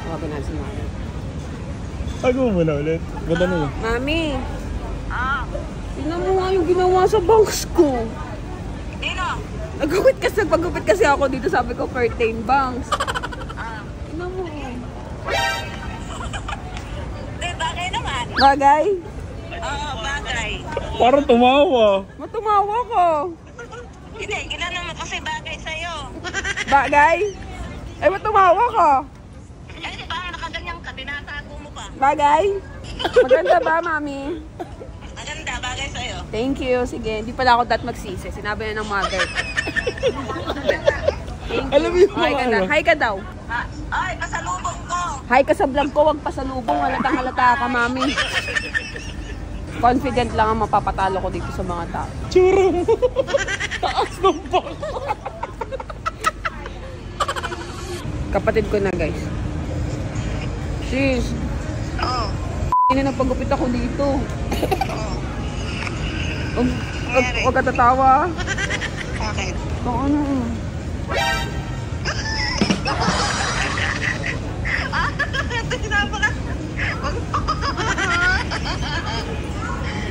Tawagin natin si Mami. Tago mo na ulit. Ganda na yun. Mami! Tingnan mo nga yung ginawa sa bangs ko. Nagpagupit kasi ako dito, sabi ko curtain bangs. Tingnan mo. Bagay naman. Bagay? Oo, bagay. Parang tumawa. Matumawa ko. Hindi, ginano mo kasi bagay sa'yo. Bagay? Ay, matumawa ko. Eh, di ba nakaganyan ka, tinatago mo pa. Bagay? Maganda ba, Mami? Maganda, bagay sa'yo. Thank you. Sige, hindi pala ako magsisi. Sinabi na ng mother. Thank you. Alam mo yung Hi ka na. Hi ka daw. Ay, pasalubong ko. Hi ka sa vlog ko. Huwag pasalubong. Halatang-halata ka, Mami. Confident lang ang mapapatalo ko dito sa mga tao. Tsura mo. Taas ng bang. Kapatid ko na, guys. Sis. Oo. Hindi na pagupit ako dito. Oo. Huwag ka tatawa. Bakit? Oo, ano.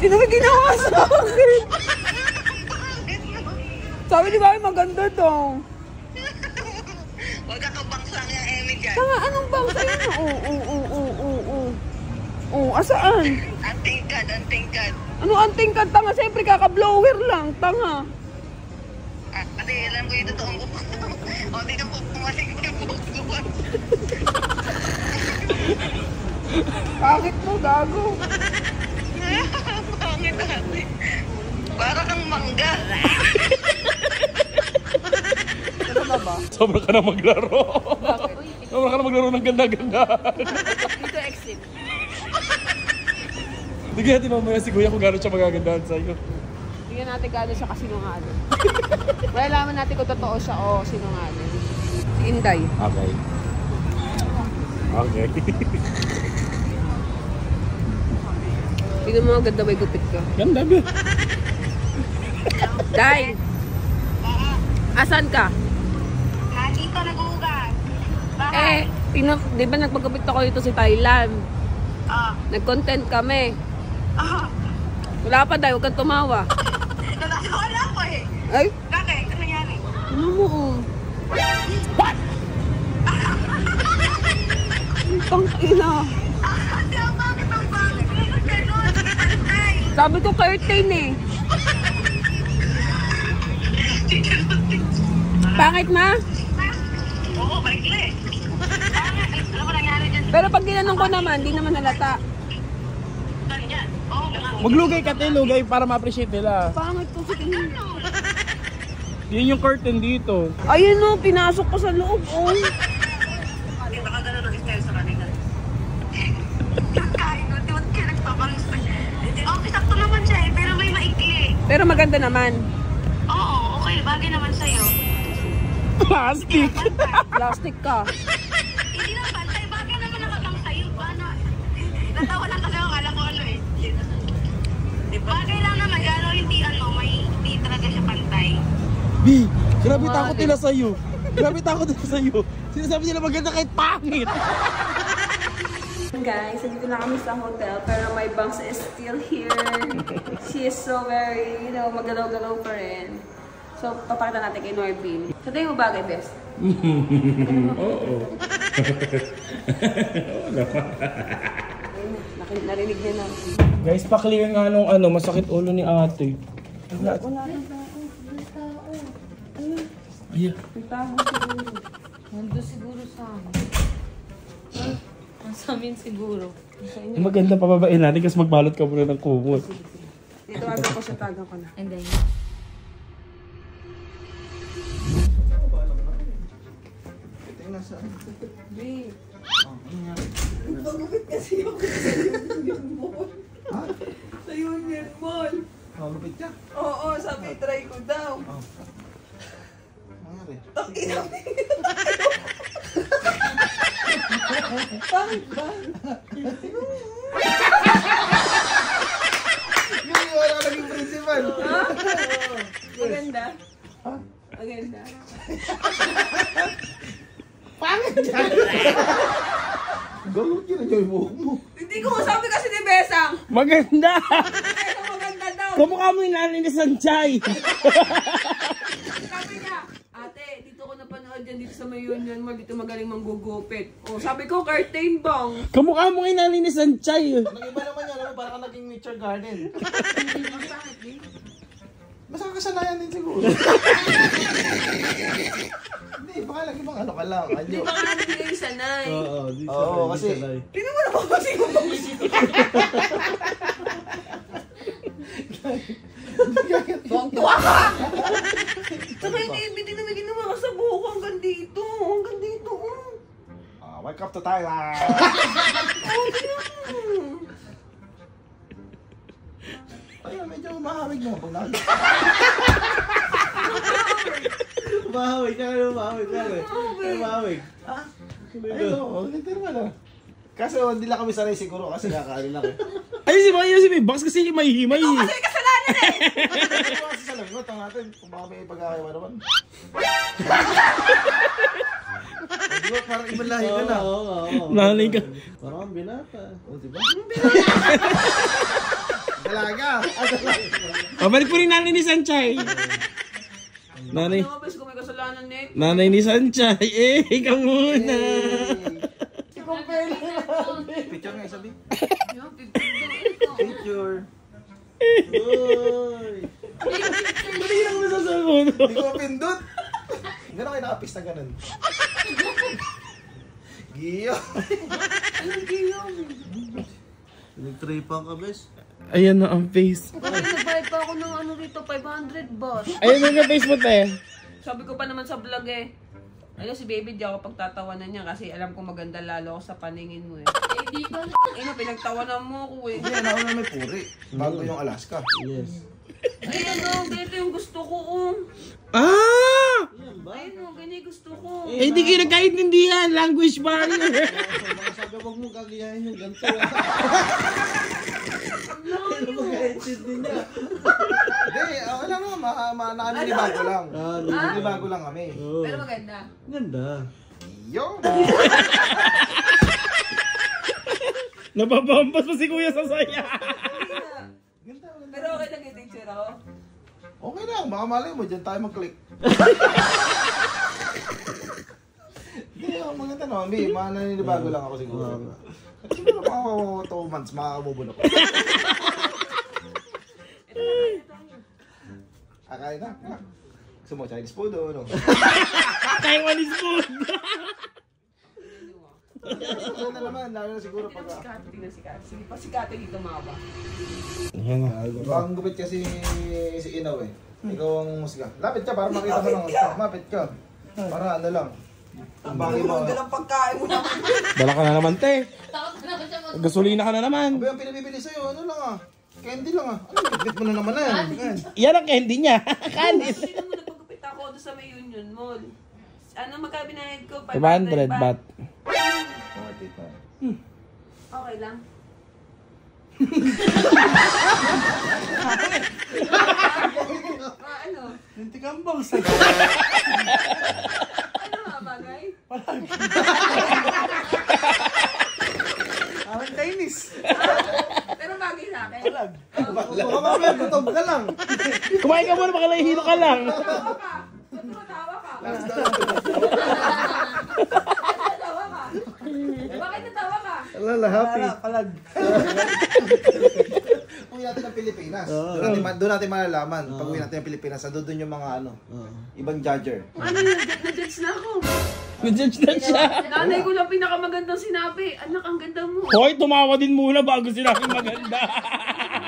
Sino may ginawa sa akin? Sabi ni Mami, maganda daw. Huwag ka kabangsang yung Emmy dyan. Tanga, anong bangsa yun? Asaan? Antingkad, antingkad. Ano anting ka? Tanga, siyempre kaka-blower lang. Tanga. Kasi alam ko yung totoong buhok ko. O, di na po pumaling yung buhok ko. Bakit mo, gago? Pangit natin. Para kang mangga. Ano ba? Sobra ka na maglaro. Bakit? Sobra ka na maglaro ng ganda-ganda. Dito exit. Hindi kaya mamaya si Kuya kung gano'n siya magagandahan sa'yo. Tingnan natin gano'n siya kasinungaling. Malalaman natin kung totoo siya o sinungaling. Si Inday. Okay. Okay. Tingnan mo, ganda ba yung gupit ko? Ganda ba? Day! Asan ka? Dito nag-uugas. Di ba nagpagupit ako dito sa Thailand? Nag-content kami. Wala pa, Day. Huwag kang tumawa. Wala ko eh. Ay? Bakit? Ano nangyari? Ano mo? What? Tangina. Bakit ang bakit? Ganun, pantay. Sabi ko curtain eh. Pangit ma? Oo, maikli. Ano ba nangyari dyan? Pero pag ginanong ko naman, di naman halata. Ganyan. Oo, Maglugay ka tayo, lugay para ma-appreciate nila. Pangit ko si tingin. Yun yung curtain dito. Ayun o, pinasok ko sa loob. Oh. baka ganun ang style sa kanila. Kain mo, di ba kayo nagpapalos pa siya? Okay, sakto naman siya eh, pero may maikli. Pero maganda naman. Oo, okay, bagay naman sa'yo. Plastic! Plastic ka. Hindi lang pantay, bagay naman nakatang sa'yo. Paano? Natawa lang kasi ako, kala ko ano eh. Bagay lang naman, gano'n hindi ano, hindi talaga siya pantay. B, grabe takot nila sa'yo. Grabe takot nila sa'yo. Sinasabi nila maganda kahit pangit. Guys, dito na kami sa hotel, pero my bangs is still here. She is so very, magalaw-galaw pa rin. So, papakita natin kay Norbin. Sa tingin mo bagay, best? Oo. Narinig niya na. Guys, pa-clear nga nung masakit ulo ni ate. Wala nang tao. May tao. Ayun. Ayan. May tao siguro. Nandun siguro sa amin. Sa amin siguro. Maganda pababain natin kasi magbalot ka muna ng kumot. Dito agad ko siya, tagang ko na. And then, Babe. Pagupit kasi ako sa Union Mall. Ha? Sa Union Mall. Malupit ka? Oo, sabi, try ko daw. Nangyari? Takina. Bakit ba? Hindi, wala ka naging principal. Maganda? Maganda. Pangit yan! yung buhok mo. Hindi ko masabi kasi ni Besang. Maganda! Besang maganda daw. Kamukha mo yung nanay ni Sanchay. Sabi niya, ate, dito ko napanood yan dito sa may Union Mall, dito magaling manggugupit. O, sabi ko, curtain bang. Kamukha mo yung nanay ni Sanchay. Nag-iba naman yan, ano, parang naging nature garden. Basta kasanayan din siguro. Hindi, baka lagi bang ano ka lang. Hindi ba ka natin yung sanay? Oo, kasi... Tingnan mo naman kasi kung tuwang-tuwa ka! Saka hindi na may ginawa ka sa buhok hanggang dito. Hanggang dito. Wake up to Thailand! Ayun, medyo mahawig mo. Mahawig ka na, mahawig ka na. Mahawig. Ah? Ayun, normal ah. Kaso hindi lang kami sanay siguro kasi kakaano lang eh. Ayun si May Box kasi may himay. Ito kasi kasalanan eh! Ano kasi sa lagot ang atin kung baka may pagkakayawa naman. Diba parang ibang lahi ka na. Nanay ka. Parang binata. O diba? Dalaga. Pabalik po rin nanay ni Sanchay. Nanay. Nakabas ko may kasalanan eh. Nanay ni Sanchay. Ikaw muna. Picture nga isabi. Yung picture. Picture. Uy. Hindi lang masasagot. Hindi ko mapindot. Gano'n kayo nakapis na ganun. Giyo. Anong giyo? Nag-tripan ka, bes. Ayan na ang face. Bakit nagbayad pa ako ng ano rito, 500 baht. Ayan na yung face mo, te. Sabi ko pa naman sa vlog eh. Ayun si baby, di ako pagtatawanan niya kasi alam ko maganda lalo ako sa paningin mo eh. Eh di ba? Ayun, pinagtawanan mo ako eh. Hindi, nauna may puri. Bago yung Alaska. Yes. Ayun o, ganito yung gusto ko oh. Ah! Ayun o, ganyan yung gusto ko. Eh, di kayo nagkaintindihan. Language barrier. Sabi, huwag mong gagayahin yung ganito. Ano Mag-intindi niya. Hindi, wala naman. Naninibago lang. Naninibago lang kami. Pero maganda. Ganda. Yo! Napapampas pa si Kuya sa saya. Pero okay lang yung picture ako. Okay lang, baka malay mo, dyan tayo mag-click. Hindi, maganda naman, Bi. Naninibago lang ako siguro. Siguro mga 2 months, makakabubun ako. Akain na. Gusto mo Chinese food o ano? Taiwanese food. Ano na naman, lalo na siguro Tingnan pag... si Kate, tingnan si Kate. Sige pa si Kate dito maba. Ayan na. Ang gupit kasi si Inaw eh. Ikaw ang musga. Lapit ka para makita mo lang. Mapit ka. Para ano lang. Ang bagay mo. Ang pagkain mo naman. Dala ka na naman, te. Gasolina ka na naman. Abi, ang pinabibili sa'yo, ano lang ah. Candy lang ah. Ano, bitbit mo na naman na yan. Yan. Yan ang candy niya. Kanis. Tingnan mo, nagpagupit ako doon sa may Union Mall. Ano magkabinayad ko? 500 baht. Okay lang. Ano? Hindi ka bang sa'yo. Ano nga bagay? Ang Chinese. Pero bagay sa akin. Baka mamaya gutom ka lang. Kumain ka muna, baka nahihilo ka lang. Tawa ka. Ba't tumatawa ka? Natawa ka. Bakit natawa ka? Alala, happy. Palag. Uwi natin ng Pilipinas. Doon natin malalaman. Pag uwi natin ng Pilipinas, doon yung mga ano, ibang judger. Ano yun? Na-judge na ako. Nag-judge na siya. Nanay ko lang pinakamagandang sinabi. Anak, ang ganda mo. Hoy, tumawa din muna bago sinabi maganda.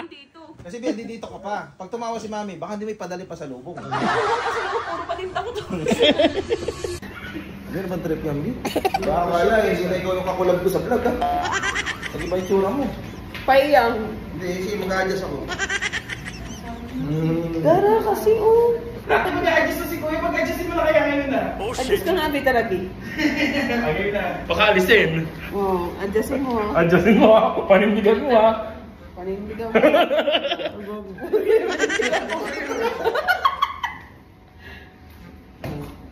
Dito. Kasi hindi dito ka pa. Pag tumawa si Mami, baka hindi may padali pa sa lubong. Kasi ako, puro patinta ko to. Ano naman trip yan, Bi? Baka wala eh. Sila ikaw yung kakulab ko sa vlog, ha? Hindi ba yung tsura mo? Payang. Hindi, sige, mag-adjust ako. Gara kasi, oh. Dati mag-adjust na si Kuya, mag-adjustin mo na kaya ngayon na. Adjust ka nga, Bitaragi. Ayun na. Baka alisin. Oh, adjustin mo. Adjustin mo ha. Panindigan mo ha. Panindigan mo.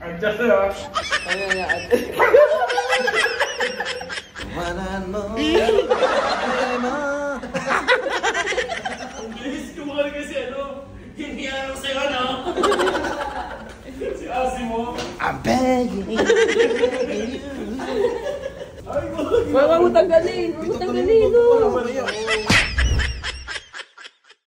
Adjust na ha. kasalanan mo. Ay mo. Ang bilis ko mga kasi ano. Hindi ako sa'yo, ano? Si Asi mo. I'm begging you. Huwag mo tanggalin. Huwag mo tanggalin. Ano ba niya?